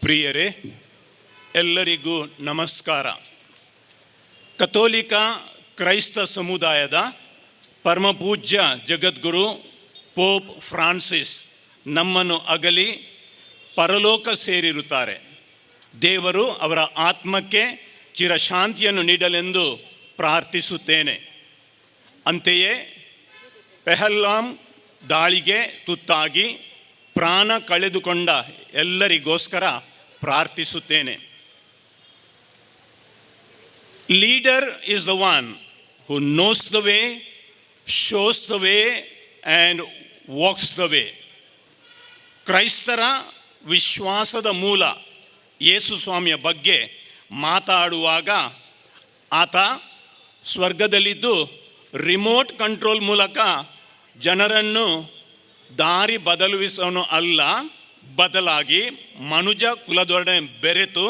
ಪ್ರಿಯರೇ, ಎಲ್ಲರಿಗೂ ನಮಸ್ಕಾರ. ಕಥೋಲಿಕ ಕ್ರೈಸ್ತ ಸಮುದಾಯದ ಪರಮಪೂಜ್ಯ ಜಗದ್ಗುರು ಪೋಪ್ ಫ್ರಾನ್ಸಿಸ್ ನಮ್ಮನ್ನು ಅಗಲಿ ಪರಲೋಕ ಸೇರಿರುತ್ತಾರೆ. ದೇವರು ಅವರ ಆತ್ಮಕ್ಕೆ ಚಿರಶಾಂತಿಯನ್ನು ನೀಡಲೆಂದು ಪ್ರಾರ್ಥಿಸುತ್ತೇನೆ. ಅಂತೆಯೇ ಪೆಹಲ್ಗಾಮ್ ದಾಳಿಗೆ ತುತ್ತಾಗಿ ಪ್ರಾಣ ಕಳೆದುಕೊಂಡ ಎಲ್ಲರಿಗೋಸ್ಕರ ಪ್ರಾರ್ಥಿಸುತ್ತೇನೆ. Leader is the one who knows the way, shows the way and walks the way. ಕ್ರೈಸ್ತರ ವಿಶ್ವಾಸದ ಮೂಲ ಯೇಸು ಸ್ವಾಮಿಯ ಬಗ್ಗೆ ಮಾತಾಡುವಾಗ ಆತ ಸ್ವರ್ಗದಲ್ಲಿದ್ದು ರಿಮೋಟ್ ಕಂಟ್ರೋಲ್ ಮೂಲಕ ಜನರನ್ನು ದಾರಿ ಬದಲಿಸೋನು ಅಲ್ಲ, ಬದಲಾಗಿ ಮನುಜ ಕುಲದೊಡನೆ ಬೆರೆತು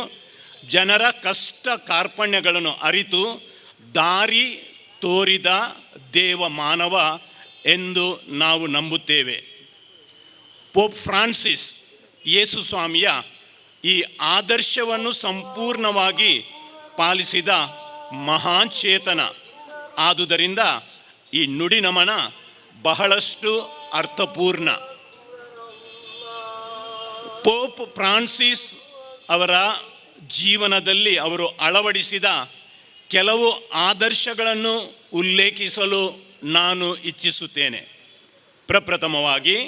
ಜನರ ಕಷ್ಟ ಕಾರ್ಪಣ್ಯಗಳನ್ನು ಅರಿತು ದಾರಿ ತೋರಿದ ದೇವ ಮಾನವ ಎಂದು ನಾವು ನಂಬುತ್ತೇವೆ. ಪೋಪ್ ಫ್ರಾನ್ಸಿಸ್ ಯೇಸು ಸ್ವಾಮಿಯ ಈ ಆದರ್ಶವನ್ನು ಸಂಪೂರ್ಣವಾಗಿ ಪಾಲಿಸಿದ ಮಹಾನ್ ಚೇತನ. ಆದುದರಿಂದ ಈ ನುಡಿ ನಮನ ಬಹಳಷ್ಟು ಅರ್ಥಪೂರ್ಣ. ಪೋಪ್ ಫ್ರಾನ್ಸಿಸ್ ಅವರ ಜೀವನದಲ್ಲಿ ಅವರು ಅಳವಡಿಸಿದ ಕೆಲವು ಆದರ್ಶಗಳನ್ನು ಉಲ್ಲೇಖಿಸಲು ನಾನು ಇಚ್ಛಿಸುತ್ತೇನೆ. ಪ್ರಪ್ರಥಮವಾಗಿ,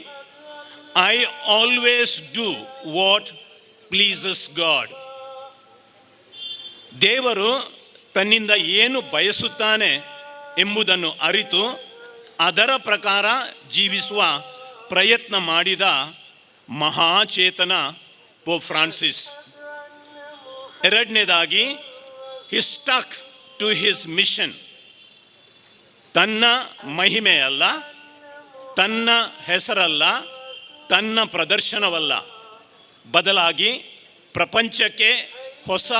I always do what pleases god. ದೇವರು ತನ್ನಿಂದ ಏನು ಬಯಸುತ್ತಾನೆ ಎಂಬುದನ್ನು ಅರಿತು ಅದರ ಪ್ರಕಾರ ಜೀವಿಸುವ ಪ್ರಯತ್ನ ಮಾಡಿದ ಮಹಾಚೇತನ ಪೋಪ್ ಫ್ರಾನ್ಸಿಸ್. ಎರಡನೇದಾಗಿ, ಹಿ ಸ್ಟಕ್ ಟು ಹಿಸ್ ಮಿಷನ್. ತನ್ನ ಮಹಿಮೆಯಲ್ಲ, ತನ್ನ ಹೆಸರಲ್ಲ, ತನ್ನ ಪ್ರದರ್ಶನವಲ್ಲ, ಬದಲಾಗಿ ಪ್ರಪಂಚಕ್ಕೆ ಹೊಸ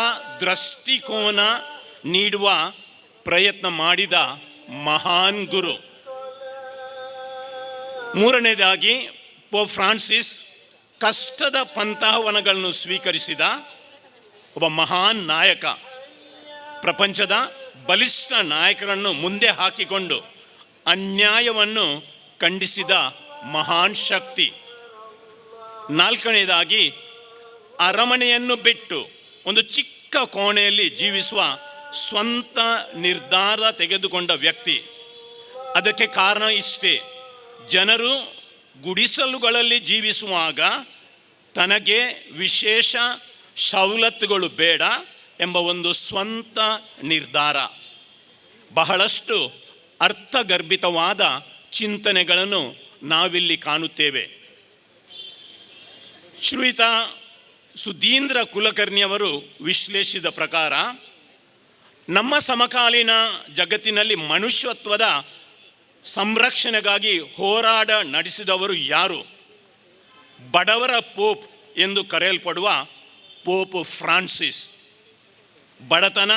ದೃಷ್ಟಿಕೋನ ನೀಡುವ ಪ್ರಯತ್ನ ಮಾಡಿದ ಮಹಾನ್ ಗುರು. ಮೂರನೇದಾಗಿ, ಪೋಪ್ ಫ್ರಾನ್ಸಿಸ್ ಕಷ್ಟದ ಪಂಥಾವನಗಳನ್ನು ಸ್ವೀಕರಿಸಿದ ಒಬ್ಬ ಮಹಾನ್ ನಾಯಕ. ಪ್ರಪಂಚದ ಬಲಿಷ್ಠ ನಾಯಕರನ್ನು ಮುಂದೆ ಹಾಕಿಕೊಂಡು ಅನ್ಯಾಯವನ್ನು ಖಂಡಿಸಿದ ಮಹಾನ್ ಶಕ್ತಿ. ನಾಲ್ಕನೇದಾಗಿ, ಅರಮನೆಯನ್ನು ಬಿಟ್ಟು ಒಂದು ಚಿಕ್ಕ ಕೋಣೆಯಲ್ಲಿ ಜೀವಿಸುವ ಸ್ವಂತ ನಿರ್ಧಾರ ತೆಗೆದುಕೊಂಡ ವ್ಯಕ್ತಿ. ಅದಕ್ಕೆ ಕಾರಣ ಇಷ್ಟೇ: ಜನರು ಗುಡಿಸಲುಗಳಲ್ಲಿ ಜೀವಿಸುವಾಗ ತನಗೆ ವಿಶೇಷ ಸವಲತ್ತುಗಳು ಬೇಡ ಎಂಬ ಒಂದು ಸ್ವಂತ ನಿರ್ಧಾರ. ಬಹಳಷ್ಟು ಅರ್ಥಗರ್ಭಿತವಾದ ಚಿಂತನೆಗಳನ್ನು ನಾವಿಲ್ಲಿ ಕಾಣುತ್ತೇವೆ. ಶ್ರೀಯುತ ಸುಧೀಂದ್ರ ಕುಲಕರ್ಣಿಯವರು ವಿಶ್ಲೇಷಿಸಿದ ಪ್ರಕಾರ, ನಮ್ಮ ಸಮಕಾಲೀನ ಜಗತ್ತಿನಲ್ಲಿ ಮನುಷ್ಯತ್ವದ ಸಂರಕ್ಷಣೆಗಾಗಿ ಹೋರಾಟ ನಡೆಸಿದವರು ಯಾರು? ಬಡವರ ಪೋಪ್ ಎಂದು ಕರೆಯಲ್ಪಡುವ ಪೋಪ್ ಫ್ರಾನ್ಸಿಸ್. ಬಡತನ,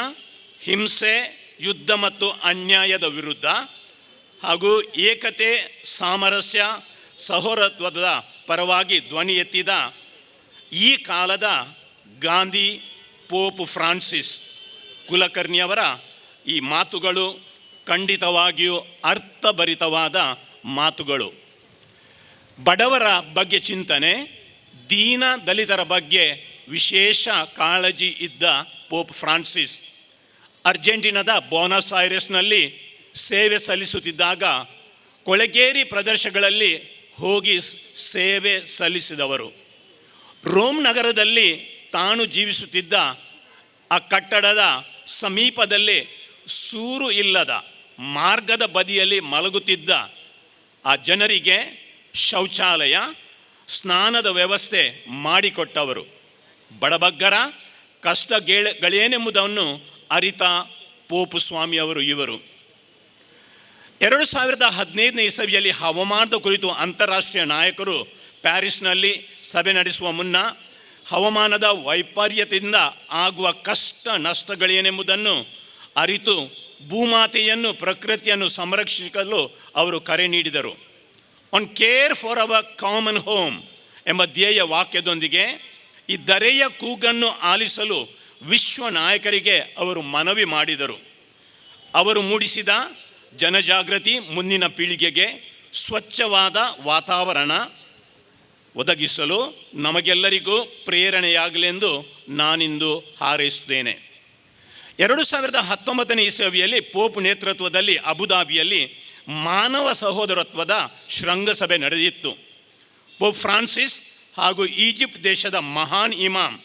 ಹಿಂಸೆ, ಯುದ್ಧ ಮತ್ತು ಅನ್ಯಾಯದ ವಿರುದ್ಧ ಹಾಗೂ ಏಕತೆ, ಸಾಮರಸ್ಯ, ಸಹೋದರತ್ವದ ಪರವಾಗಿ ಧ್ವನಿ ಎತ್ತಿದ ಈ ಕಾಲದ ಗಾಂಧಿ ಪೋಪ್ ಫ್ರಾನ್ಸಿಸ್. ಕುಲಕರ್ಣಿಯವರ ಈ ಮಾತುಗಳು ಖಂಡಿತವಾಗಿಯೂ ಅರ್ಥಭರಿತವಾದ ಮಾತುಗಳು. ಬಡವರ ಬಗ್ಗೆ ಚಿಂತನೆ, ದೀನ ದಲಿತರ ಬಗ್ಗೆ ವಿಶೇಷ ಕಾಳಜಿ ಇದ್ದ ಪೋಪ್ ಫ್ರಾನ್ಸಿಸ್ ಅರ್ಜೆಂಟೀನಾದ ಬೋನಸ್ ಐರೆಸ್ನಲ್ಲಿ ಸೇವೆ ಸಲ್ಲಿಸುತ್ತಿದ್ದಾಗ ಕೊಳೆಗೇರಿ ಪ್ರದೇಶಗಳಲ್ಲಿ ಹೋಗಿ ಸೇವೆ ಸಲ್ಲಿಸಿದವರು. ರೋಮ್ ನಗರದಲ್ಲಿ ತಾನು ಜೀವಿಸುತ್ತಿದ್ದ ಆ ಕಟ್ಟಡದ ಸಮೀಪದಲ್ಲಿ ಸೂರು ಇಲ್ಲದ ಮಾರ್ಗದ ಬದಿಯಲ್ಲಿ ಮಲಗುತ್ತಿದ್ದ ಆ ಜನರಿಗೆ ಶೌಚಾಲಯ, ಸ್ನಾನದ ವ್ಯವಸ್ಥೆ ಮಾಡಿಕೊಟ್ಟವರು. ಬಡಬಗ್ಗರ ಕಷ್ಟಗಳೇನೆಂಬುದನ್ನು ಅರಿತ ಪೋಪ್ ಸ್ವಾಮಿಯವರು ಇವರು. 2015ನೇ ಇಸವಿಯಲ್ಲಿ ಹವಾಮಾನದ ಕುರಿತು ಅಂತಾರಾಷ್ಟ್ರೀಯ ನಾಯಕರು ಪ್ಯಾರಿಸ್ನಲ್ಲಿ ಸಭೆ ನಡೆಸುವ ಮುನ್ನ ಹವಾಮಾನದ ವೈಪರೀತ್ಯದಿಂದ ಆಗುವ ಕಷ್ಟ ನಷ್ಟಗಳೇನೆಂಬುದನ್ನು ಅರಿತು ಭೂಮಾತೆಯನ್ನು, ಪ್ರಕೃತಿಯನ್ನು ಸಂರಕ್ಷಿಸಲು ಅವರು ಕರೆ ನೀಡಿದರು. On care for our common home ಎಂಬ ಧ್ಯೇಯ ವಾಕ್ಯದೊಂದಿಗೆ ಈ ಧರೆಯ ಕೂಗನ್ನು ಆಲಿಸಲು ವಿಶ್ವ ನಾಯಕರಿಗೆ ಅವರು ಮನವಿ ಮಾಡಿದರು. ಅವರು ಮೂಡಿಸಿದ ಜನಜಾಗೃತಿ ಮುಂದಿನ ಪೀಳಿಗೆಗೆ ಸ್ವಚ್ಛವಾದ ವಾತಾವರಣ ಒದಗಿಸಲು ನಮಗೆಲ್ಲರಿಗೂ ಪ್ರೇರಣೆಯಾಗಲೆಂದು ನಾನಿಂದು ಹಾರೈಸುತ್ತೇನೆ. 2019 ಇಸವಿಯಲ್ಲಿ ಪೋಪ್ ನೇತೃತ್ವದಲ್ಲಿ ಅಬುದಾಬಿಯಲ್ಲಿ ಮಾನವ ಸಹೋದರತ್ವದ ಶೃಂಗಸಭೆ ನಡೆದಿತ್ತು. ಪೋಪ್ ಫ್ರಾನ್ಸಿಸ್ ಹಾಗೂ ಈಜಿಪ್ಟ್ ದೇಶದ ಮಹಾನ್ ಇಮಾಮ್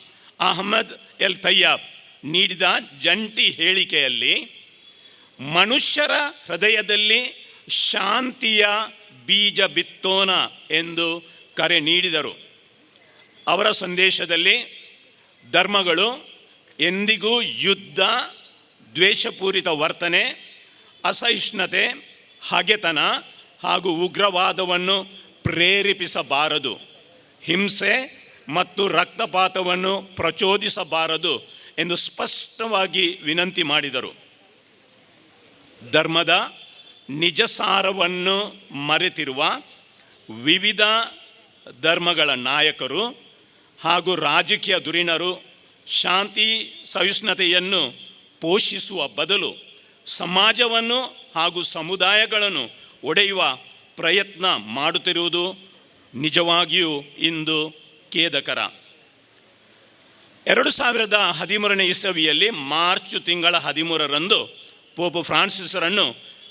ಅಹ್ಮದ್ ಎಲ್ ತಯ್ಯಾಬ್ ನೀಡಿದ ಜಂಟಿ ಹೇಳಿಕೆಯಲ್ಲಿ ಮನುಷ್ಯರ ಹೃದಯದಲ್ಲಿ ಶಾಂತಿಯ ಬೀಜ ಬಿತ್ತೋಣ ಎಂದು ಕರೆ ನೀಡಿದರು. ಅವರ ಸಂದೇಶದಲ್ಲಿ ಧರ್ಮಗಳು ಎಂದಿಗೂ ಯುದ್ಧ, ದ್ವೇಷಪೂರಿತ ವರ್ತನೆ, ಅಸಹಿಷ್ಣುತೆ, ಹಗೆತನ ಹಾಗೂ ಉಗ್ರವಾದವನ್ನು ಪ್ರೇರೇಪಿಸಬಾರದು, ಹಿಂಸೆ ಮತ್ತು ರಕ್ತಪಾತವನ್ನು ಪ್ರಚೋದಿಸಬಾರದು ಎಂದು ಸ್ಪಷ್ಟವಾಗಿ ವಿನಂತಿ ಮಾಡಿದರು. ಧರ್ಮದ ನಿಜ ಸಾರವನ್ನು ಮರೆತಿರುವ ವಿವಿಧ ಧರ್ಮಗಳ ನಾಯಕರು ಹಾಗೂ ರಾಜಕೀಯ ಧುರೀಣರು ಶಾಂತಿ ಸಹಿಷ್ಣುತೆಯನ್ನು ಪೋಷಿಸುವ ಬದಲು ಸಮಾಜವನ್ನು ಹಾಗೂ ಸಮುದಾಯಗಳನ್ನು ಒಡೆಯುವ ಪ್ರಯತ್ನ ಮಾಡುತ್ತಿರುವುದು ನಿಜವಾಗಿಯೂ ಇಂದು ಖೇದಕರ. 2013 ಇಸವಿಯಲ್ಲಿ ಮಾರ್ಚ್ ತಿಂಗಳ 13ರಂದು ಪೋಪ್ ಫ್ರಾನ್ಸಿಸರನ್ನು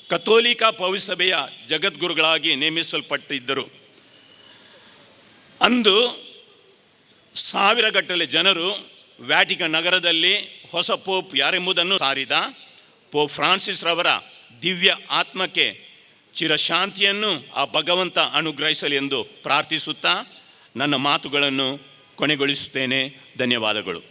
ಕಥೋಲಿಕ ಪವಿಸಭೆಯ ಜಗದ್ಗುರುಗಳಾಗಿ ನೇಮಿಸಲ್ಪಟ್ಟಿದ್ದರು. ಅಂದು ಸಾವಿರಗಟ್ಟಲೆ ಜನರು ವ್ಯಾಟಿಕನ್ ನಗರದಲ್ಲಿ ಹೊಸ ಪೋಪ್ ಯಾರೆಂಬುದನ್ನು ಸಾರಿದ ಪೋಪ್ ಫ್ರಾನ್ಸಿಸ್ ರವರ ದಿವ್ಯ ಆತ್ಮಕ್ಕೆ ಚಿರಶಾಂತಿಯನ್ನು ಆ ಭಗವಂತ ಅನುಗ್ರಹಿಸಲಿ ಎಂದು ಪ್ರಾರ್ಥಿಸುತ್ತಾ ನನ್ನ ಮಾತುಗಳನ್ನು ಕೊನೆಗೊಳಿಸುತ್ತೇನೆ. ಧನ್ಯವಾದಗಳು.